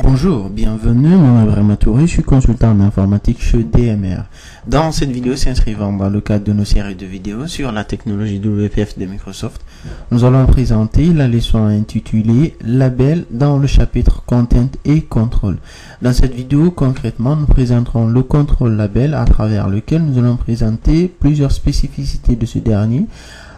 Bonjour, bienvenue, mon nom est Ibrahima Touré, je suis consultant en informatique chez DMR. Dans cette vidéo s'inscrivant dans le cadre de nos séries de vidéos sur la technologie WPF de Microsoft, nous allons présenter la leçon intitulée Label dans le chapitre Content et Control. Dans cette vidéo, concrètement, nous présenterons le contrôle label à travers lequel nous allons présenter plusieurs spécificités de ce dernier,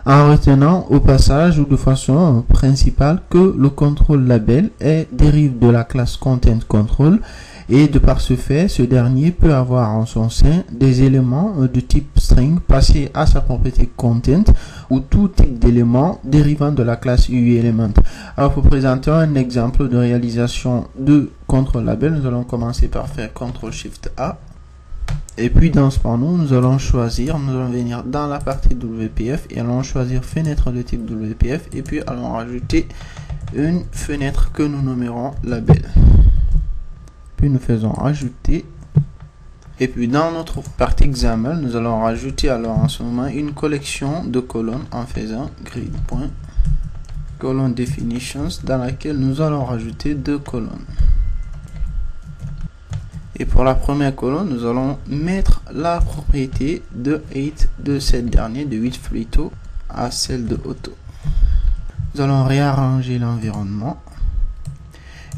en retenant au passage ou de façon principale que le contrôle label dérive de la classe Content Control et de par ce fait, ce dernier peut avoir en son sein des éléments de type string passés à sa propriété Content ou tout type d'éléments dérivant de la classe UElement. Alors pour présenter un exemple de réalisation de contrôle label, nous allons commencer par faire CTRL-SHIFT-A. Et puis dans ce panneau, nous allons venir dans la partie WPF et allons choisir fenêtre de type WPF et puis allons rajouter une fenêtre que nous nommerons label. Puis nous faisons ajouter. Et puis dans notre partie XAML, nous allons rajouter alors en ce moment une collection de colonnes en faisant grid.colon definitions dans laquelle nous allons rajouter deux colonnes. Et pour la première colonne, nous allons mettre la propriété de height de cette dernière, de width plutôt, à celle de auto. Nous allons réarranger l'environnement.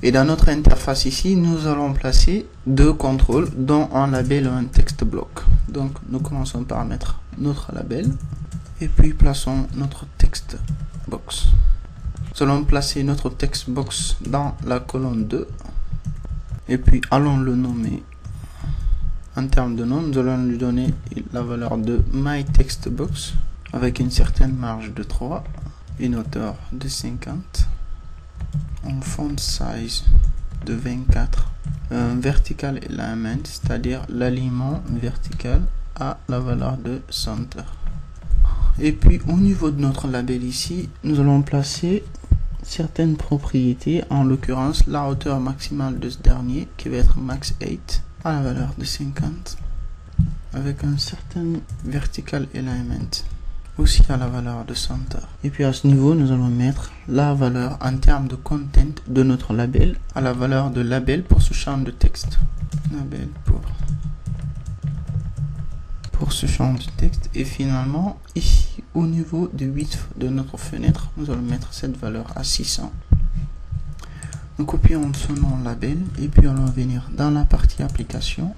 Et dans notre interface ici, nous allons placer deux contrôles, dont un label et un text block. Donc, nous commençons par mettre notre label. Et puis, plaçons notre text box. Nous allons placer notre text box dans la colonne 2. Et puis allons le nommer. En termes de nom, nous allons lui donner la valeur de myTextBox avec une certaine marge de 3, une hauteur de 50, un font size de 24, un vertical alignment, c'est-à-dire l'alignement vertical à la valeur de center. Et puis au niveau de notre label ici, nous allons placer certaines propriétés, en l'occurrence la hauteur maximale de ce dernier qui va être max 8 à la valeur de 50 avec un certain vertical alignment aussi à la valeur de center. Et puis à ce niveau nous allons mettre la valeur en termes de content de notre label à la valeur de label pour ce champ de texte, label pour ce champ de texte. Et finalement ici au niveau du width de notre fenêtre, nous allons mettre cette valeur à 600. Nous copions ce nom label et puis allons venir dans la partie application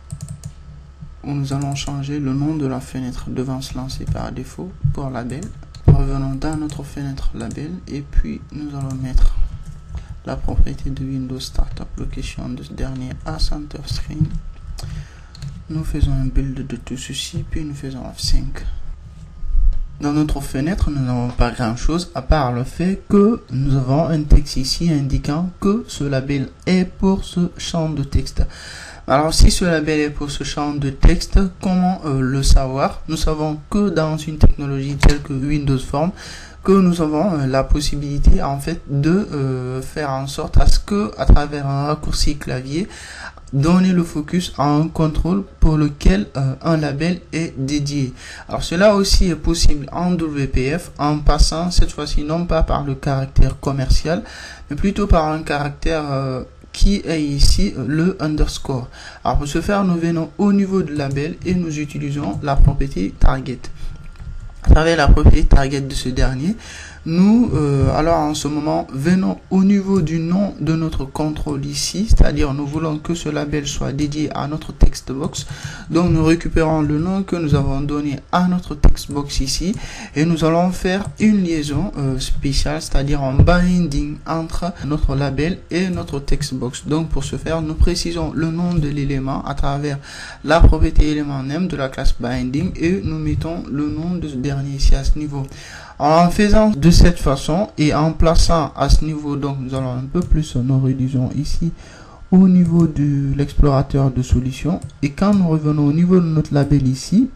où nous allons changer le nom de la fenêtre devant se lancer par défaut pour label. Revenons dans notre fenêtre label et puis nous allons mettre la propriété de Windows Startup Location de ce dernier à center screen. Nous faisons un build de tout ceci puis nous faisons F5. Dans notre fenêtre, nous n'avons pas grand chose à part le fait que nous avons un texte ici indiquant que ce label est pour ce champ de texte. Alors si ce label est pour ce champ de texte, comment le savoir? Nous savons que dans une technologie telle que Windows Form, que nous avons la possibilité en fait de faire en sorte à ce que à travers un raccourci clavier donner le focus à un contrôle pour lequel un label est dédié. Alors cela aussi est possible en WPF en passant cette fois-ci non pas par le caractère commercial mais plutôt par un caractère qui est ici le underscore. Alors pour ce faire, nous venons au niveau de label et nous utilisons la propriété target. À travers la propriété target de ce dernier, nous alors en ce moment venons au niveau du nom de notre contrôle ici, c'est-à-dire nous voulons que ce label soit dédié à notre text box. Donc nous récupérons le nom que nous avons donné à notre text box ici et nous allons faire une liaison spéciale, c'est-à-dire un binding entre notre label et notre text box. Donc pour ce faire, nous précisons le nom de l'élément à travers la propriété élément name de la classe binding et nous mettons le nom de ce dernier ici à ce niveau. En faisant de cette façon et en plaçant à ce niveau, donc nous allons un peu plus nous réduisons ici au niveau de l'explorateur de solutions et quand nous revenons au niveau de notre label ici,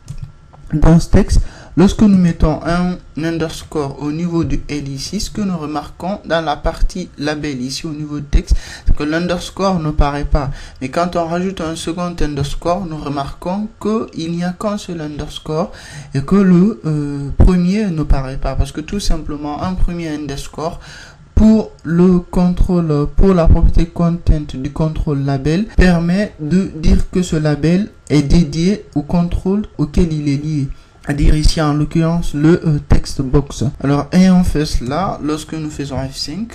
dans ce texte, Lorsque nous mettons un underscore au niveau du L ici, ce que nous remarquons dans la partie label ici au niveau du texte, c'est que l'underscore ne paraît pas. Mais quand on rajoute un second underscore, nous remarquons qu'il n'y a qu'un seul underscore et que le premier ne paraît pas. Parce que tout simplement, un premier underscore pour le contrôle, pour la propriété content du contrôle label, permet de dire que ce label est dédié au contrôle auquel il est lié. À dire ici en l'occurrence le text box. Alors ayant fait cela, lorsque nous faisons F5,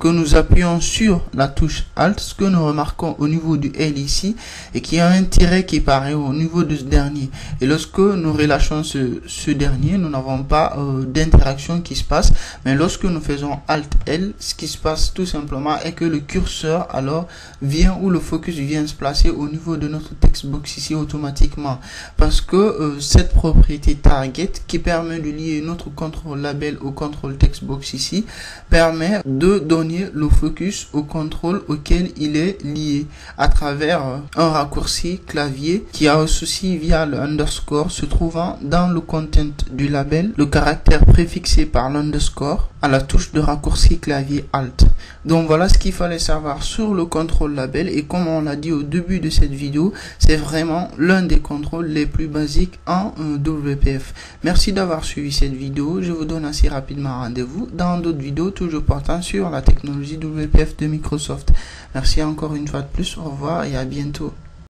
que nous appuyons sur la touche Alt, ce que nous remarquons au niveau du L ici, et qu'il y a un tiret qui paraît au niveau de ce dernier. Et lorsque nous relâchons ce dernier, nous n'avons pas d'interaction qui se passe, mais lorsque nous faisons Alt L, ce qui se passe tout simplement est que le curseur alors vient, ou le focus vient se placer au niveau de notre text box ici automatiquement, parce que cette propriété target qui permet de lier notre contrôle label au contrôle text box ici permet de donner le focus au contrôle auquel il est lié à travers un raccourci clavier qui associe via le underscore se trouvant dans le content du label le caractère préfixé par l'underscore à la touche de raccourci clavier Alt. Donc voilà ce qu'il fallait savoir sur le contrôle label, et comme on l'a dit au début de cette vidéo, c'est vraiment l'un des contrôles les plus basiques en WPF. Merci d'avoir suivi cette vidéo. Je vous donne assez rapidement rendez-vous dans d'autres vidéos toujours portant sur la technologie WPF de Microsoft. Merci encore une fois de plus. Au revoir et à bientôt.